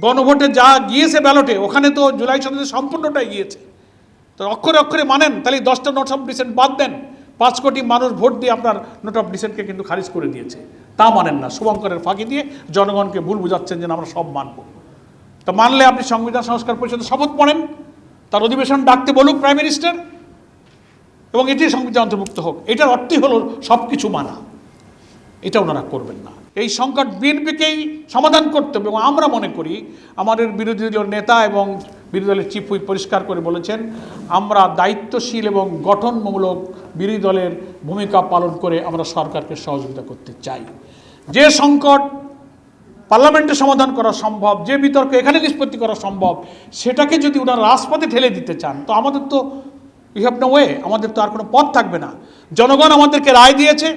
গণভোটে যা গিয়েছে ব্যালটে, ওখানে তো জুলাই সনদে সম্পূর্ণটাই গিয়েছে। তো অক্ষরে অক্ষরে মানেন, তাহলে 10টা নোট অফ ডিসেন্ট বাদ দেন। 5 কোটি মানুষ ভোট দিয়ে আপনার নোট অফ ডিসেন্টকে কিন্তু খারিজ করে দিয়েছে, তা মানেন না। শুভঙ্করের ফাঁকি দিয়ে জনগণকে ভুল বুঝাচ্ছেন যে আমরা সব মানব। তা মানলে আপনি সংবিধান সংস্কার পরিষদে শপথ পড়েন, তার অধিবেশন ডাকতে বলুক প্রাইম মিনিস্টার, এবং এটি সংবিধান অন্তর্ভুক্ত হোক। এটার অর্থই হলো সব কিছু মানা। এটা ওনারা করবেন না। এই সংকট বিএনপিকেই সমাধান করতে হবে, এবং আমরা মনে করি আমাদের বিরোধী দলীয় নেতা এবং বিরোধী দলের চিফ হুইপ পরিষ্কার করে বলেছেন, আমরা দায়িত্বশীল এবং গঠনমূলক বিরোধী দলের ভূমিকা পালন করে আমরা সরকারকে সহযোগিতা করতে চাই। যে সংকট পার্লামেন্টে সমাধান করা সম্ভব, যে বিতর্ক এখানে নিষ্পত্তি করা সম্ভব, সেটাকে যদি ওনারা রাজপথে ঠেলে দিতে চান, তো আমাদের তো উই হ্যাভ নো ওয়ে, আমাদের তো আর কোনো পথ থাকবে না। জনগণ আমাদেরকে রায় দিয়েছে,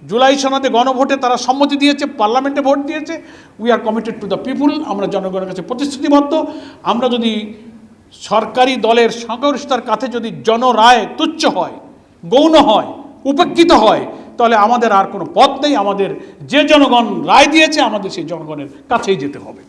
জুলাই সনদে গণভোটে তারা সম্মতি দিয়েছে, পার্লামেন্টে ভোট দিয়েছে। We are committed to the people, আমরা জনগণের কাছে প্রতিশ্রুতিবদ্ধ। আমরা যদি সরকারি দলের সংখ্যাগরিষ্ঠতার কাছে যদি জনরায় তুচ্ছ হয়, গৌণ হয়, উপেক্ষিত হয়, তাহলে আমাদের আর কোনো পথ নেই। আমাদের যে জনগণ রায় দিয়েছে, আমাদের সেই জনগণের কাছেই যেতে হবে।